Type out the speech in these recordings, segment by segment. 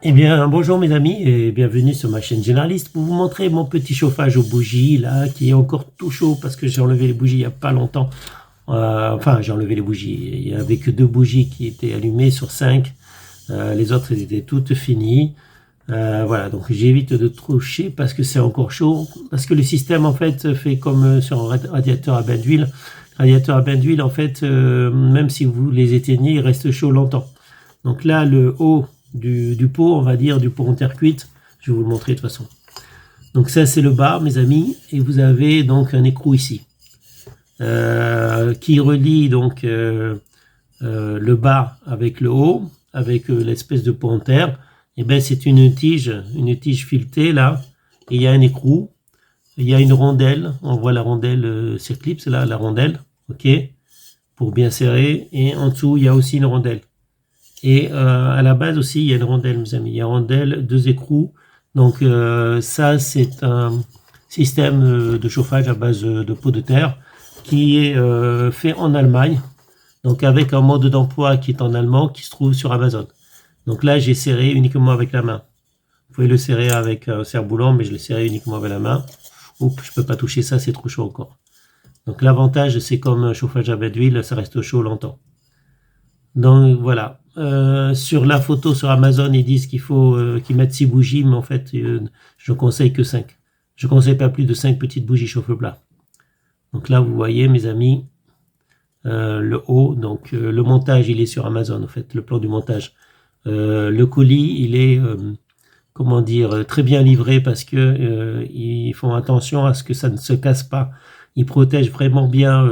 Eh bien, bonjour mes amis et bienvenue sur ma chaîne généraliste pour vous montrer mon petit chauffage aux bougies là qui est encore tout chaud parce que j'ai enlevé les bougies il n'y a pas longtemps. Enfin, j'ai enlevé les bougies. Il n'y avait que 2 bougies qui étaient allumées sur 5. Les autres elles étaient toutes finies. Voilà, donc j'évite de toucher parce que c'est encore chaud. Parce que le système en fait fait comme sur un radiateur à bain d'huile. Radiateur à bain d'huile en fait, même si vous les éteignez, il reste chaud longtemps. Donc là, le haut du pot, on va dire, du pot en terre cuite, je vais vous le montrer de toute façon. Donc ça, c'est le bas, mes amis, et vous avez donc un écrou ici, qui relie donc le bas avec le haut, avec l'espèce de pot en terre. Et ben c'est une tige filetée là, et il y a un écrou, il y a une rondelle, on voit la rondelle circlipse là, la rondelle, ok, pour bien serrer, et en dessous il y a aussi une rondelle. Et à la base aussi, il y a une rondelle, mes amis. Il y a une rondelle, 2 écrous. Donc ça, c'est un système de chauffage à base de pot de terre qui est fait en Allemagne. Donc avec un mode d'emploi qui est en allemand, qui se trouve sur Amazon. Donc là, j'ai serré uniquement avec la main. Vous pouvez le serrer avec un serre-boulant, mais je l'ai serré uniquement avec la main. Oups, je peux pas toucher ça, c'est trop chaud encore. Donc l'avantage, c'est comme un chauffage à bain d'huile, ça reste chaud longtemps. Donc voilà. Sur la photo sur Amazon, ils disent qu'il faut qu'ils mettent 6 bougies, mais en fait, je conseille que 5. Je conseille pas plus de 5 petites bougies chauffe-plat. Donc là, vous voyez, mes amis, le haut. Donc le montage, il est sur Amazon, en fait, le plan du montage. Le colis, il est, comment dire, très bien livré parce que ils font attention à ce que ça ne se casse pas. Ils protègent vraiment bien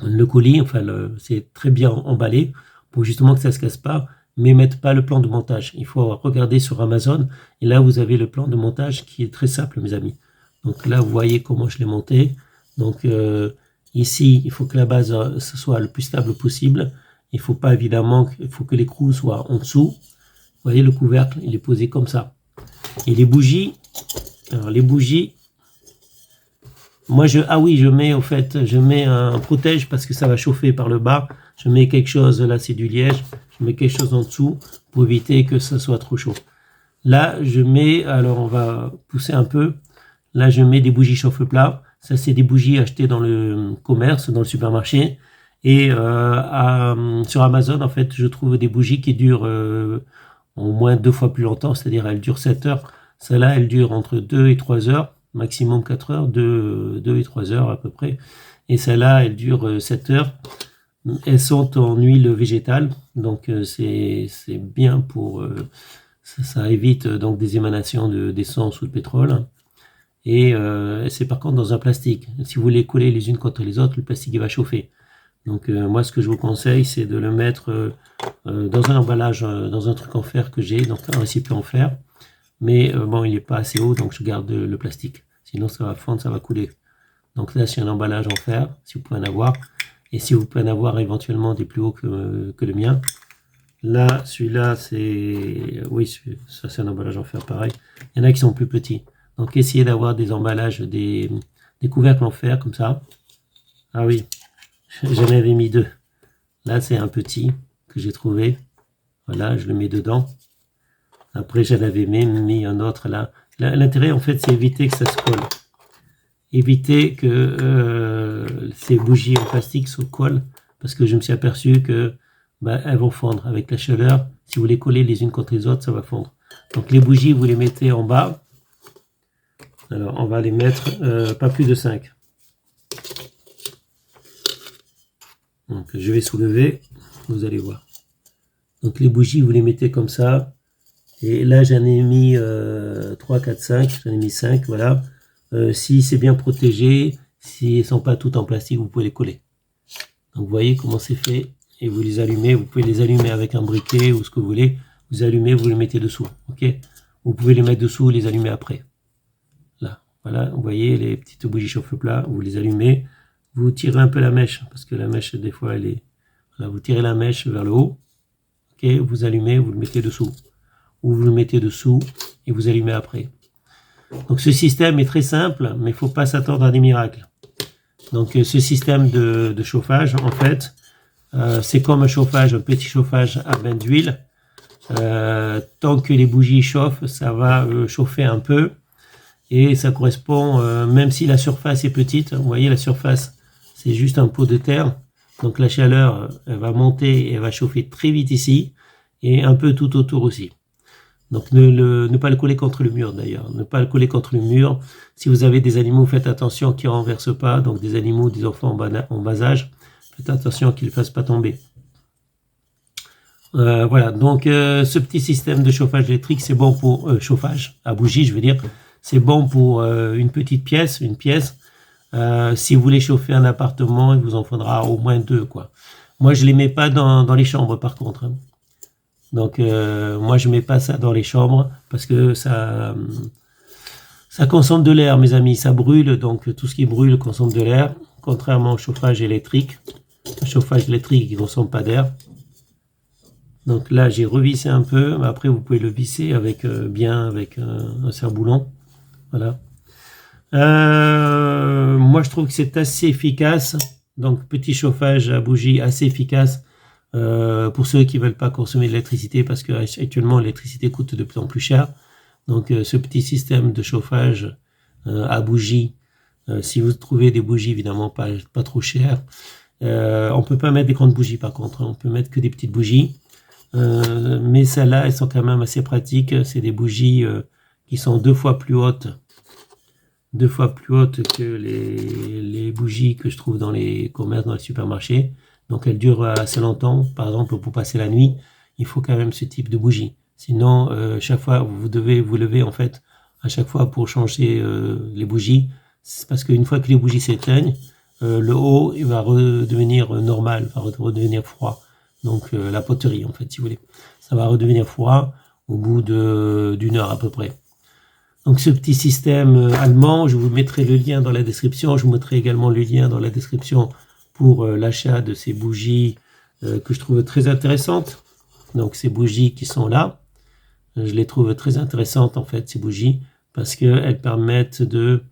le colis, enfin c'est très bien emballé pour justement que ça ne se casse pas, mais mettre pas le plan de montage. Il faut regarder sur Amazon et là vous avez le plan de montage qui est très simple, mes amis. Donc là vous voyez comment je l'ai monté. Donc ici il faut que la base ce soit le plus stable possible. Il faut pas évidemment, il faut que l'écrou soit en dessous. Vous voyez le couvercle, il est posé comme ça. Et les bougies, alors les bougies, moi, je mets, au fait, je mets un protège parce que ça va chauffer par le bas. Je mets quelque chose, là, c'est du liège. Je mets quelque chose en dessous pour éviter que ça soit trop chaud. Là, je mets, alors on va pousser un peu. Là, je mets des bougies chauffe-plat. Ça, c'est des bougies achetées dans le commerce, dans le supermarché. Et sur Amazon, en fait, je trouve des bougies qui durent au moins 2 fois plus longtemps. C'est-à-dire, elles durent 7 heures. Celle-là, elle dure entre 2 et 3 heures. Maximum 4 heures, 2 et 3 heures à peu près. Et celle-là, elle dure 7 heures. Elles sont en huile végétale, donc c'est bien pour... ça évite donc des émanations d'essence ou de pétrole. Et c'est par contre dans un plastique. Si vous les collez les unes contre les autres, le plastique il va chauffer. Donc moi, ce que je vous conseille, c'est de le mettre dans un emballage, dans un truc en fer que j'ai, donc un récipient en fer. Mais bon, il n'est pas assez haut, donc je garde le plastique. Sinon, ça va fondre, ça va couler. Donc là, c'est un emballage en fer, si vous pouvez en avoir. Et si vous pouvez en avoir éventuellement des plus hauts que le mien. Là, celui-là, c'est... Oui, ça c'est un emballage en fer pareil. Il y en a qui sont plus petits. Donc essayez d'avoir des emballages, des couvercles en fer comme ça. Ah oui, j'en avais mis 2. Là, c'est un petit que j'ai trouvé. Voilà, je le mets dedans. Après, j'en avais même mis un autre là. L'intérêt, en fait, c'est éviter que ça se colle. Éviter que ces bougies en plastique se collent, parce que je me suis aperçu que elles vont fondre avec la chaleur. Si vous les collez les unes contre les autres, ça va fondre. Donc les bougies, vous les mettez en bas. Alors, on va les mettre pas plus de 5. Donc, je vais soulever. Vous allez voir. Donc les bougies, vous les mettez comme ça. Et là, j'en ai mis 3, 4, 5. J'en ai mis 5, voilà. Si c'est bien protégé, si elles ne sont pas toutes en plastique, vous pouvez les coller. Donc, vous voyez comment c'est fait. Et vous les allumez. Vous pouvez les allumer avec un briquet ou ce que vous voulez. Vous allumez, vous les mettez dessous. Ok. Vous pouvez les mettre dessous et les allumer après. Là, voilà. Vous voyez les petites bougies chauffe-plat. Vous les allumez. Vous tirez un peu la mèche. Parce que la mèche, des fois, elle est... Voilà, vous tirez la mèche vers le haut. Ok. Vous allumez, vous le mettez dessous. Ou vous le mettez dessous et vous allumez après. Donc ce système est très simple, mais il ne faut pas s'attendre à des miracles. Donc ce système de chauffage, en fait, c'est comme un chauffage, un petit chauffage à bain d'huile. Tant que les bougies chauffent, ça va chauffer un peu. Et ça correspond, même si la surface est petite, vous voyez la surface, c'est juste un pot de terre. Donc la chaleur, elle va monter et elle va chauffer très vite ici, et un peu tout autour aussi. Donc ne pas le coller contre le mur d'ailleurs, ne pas le coller contre le mur. Si vous avez des animaux, faites attention qu'ils ne renversent pas, donc des animaux, des enfants en bas âge, faites attention qu'ils ne fassent pas tomber. Voilà, donc ce petit système de chauffage électrique, c'est bon pour chauffage à bougie, je veux dire. C'est bon pour une petite pièce, une pièce. Si vous voulez chauffer un appartement, il vous en faudra au moins 2, quoi. Moi, je les mets pas dans les chambres, par contre, hein. Donc, moi, je mets pas ça dans les chambres parce que ça consomme de l'air, mes amis. Ça brûle, donc tout ce qui brûle consomme de l'air, contrairement au chauffage électrique. Le chauffage électrique, il ne consomme pas d'air. Donc là, j'ai revissé un peu, mais après, vous pouvez le visser avec avec un serre-boulon. Voilà. Moi, je trouve que c'est assez efficace. Donc, petit chauffage à bougie assez efficace pour ceux qui ne veulent pas consommer de l'électricité parce qu'actuellement, l'électricité coûte de plus en plus cher. Donc, ce petit système de chauffage à bougie, si vous trouvez des bougies évidemment pas trop chères, on peut pas mettre des grandes bougies par contre, hein. On peut mettre que des petites bougies. Mais celles-là, elles sont quand même assez pratiques. C'est des bougies qui sont 2 fois plus hautes que les bougies que je trouve dans les commerces, dans les supermarchés. Donc elles durent assez longtemps. Par exemple, pour passer la nuit, il faut quand même ce type de bougie. Sinon, chaque fois, vous devez vous lever en fait à chaque fois pour changer les bougies. C'est parce qu'une fois que les bougies s'éteignent, le haut il va redevenir normal, va redevenir froid. Donc la poterie en fait, si vous voulez. Ça va redevenir froid au bout d'une heure à peu près. Donc ce petit système allemand, je vous mettrai le lien dans la description. Je vous mettrai également le lien dans la description pour l'achat de ces bougies que je trouve très intéressantes. Donc ces bougies qui sont là, je les trouve très intéressantes en fait, ces bougies, parce qu'elles permettent de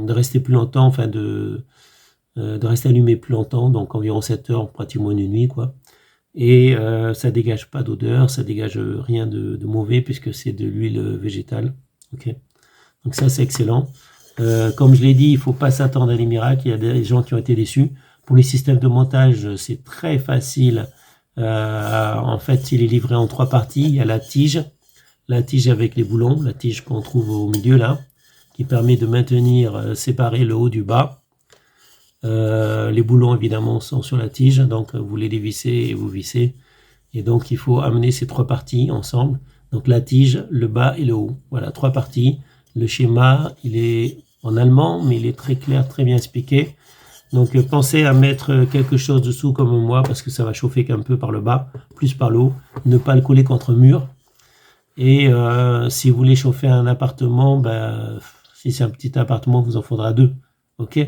rester plus longtemps, enfin de rester allumées plus longtemps, donc environ 7 heures, pratiquement une nuit, quoi. Et ça dégage pas d'odeur, ça dégage rien de mauvais puisque c'est de l'huile végétale. Ok. Donc ça c'est excellent. Comme je l'ai dit, il faut pas s'attendre à des miracles. Il y a des gens qui ont été déçus. Pour les systèmes de montage, c'est très facile. En fait, il est livré en 3 parties. Il y a la tige avec les boulons, la tige qu'on trouve au milieu là, qui permet de maintenir, séparer le haut du bas. Les boulons évidemment sont sur la tige, donc vous les dévissez et vous vissez. Et donc il faut amener ces 3 parties ensemble. Donc la tige, le bas et le haut. Voilà, 3 parties. Le schéma, il est en allemand, mais il est très clair, très bien expliqué. Donc pensez à mettre quelque chose dessous comme moi, parce que ça va chauffer qu'un peu par le bas, plus par le haut. Ne pas le coller contre le mur. Et si vous voulez chauffer un appartement, si c'est un petit appartement, vous en faudra 2. Ok ?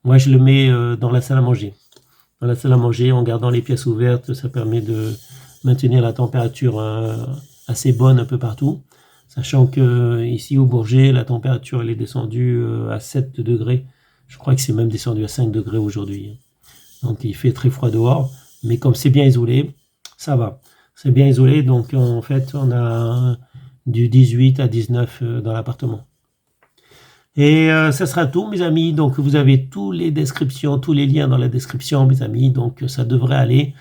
Moi, je le mets dans la salle à manger. Dans la salle à manger, en gardant les pièces ouvertes, ça permet de maintenir la température assez bonne un peu partout. Sachant que ici au Bourget, la température elle est descendue à 7 degrés. Je crois que c'est même descendu à 5 degrés aujourd'hui. Donc il fait très froid dehors. Mais comme c'est bien isolé, ça va. C'est bien isolé, donc en fait, on a du 18 à 19 dans l'appartement. Et ça sera tout, mes amis. Donc, vous avez toutes les descriptions, tous les liens dans la description, mes amis. Donc, ça devrait aller.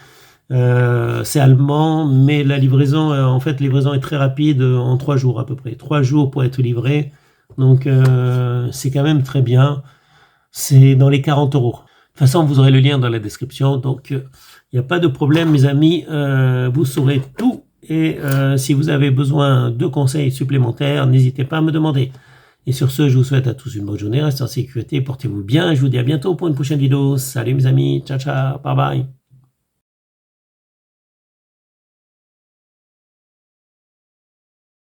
C'est allemand, mais la livraison, en fait, la livraison est très rapide, en 3 jours à peu près. 3 jours pour être livré. Donc, c'est quand même très bien. C'est dans les 40 euros. De toute façon, vous aurez le lien dans la description. Donc, il n'y a pas de problème, mes amis. Vous saurez tout. Et si vous avez besoin de conseils supplémentaires, n'hésitez pas à me demander. Et sur ce, je vous souhaite à tous une bonne journée, restez en sécurité, portez-vous bien, et je vous dis à bientôt pour une prochaine vidéo. Salut mes amis, ciao ciao, bye bye.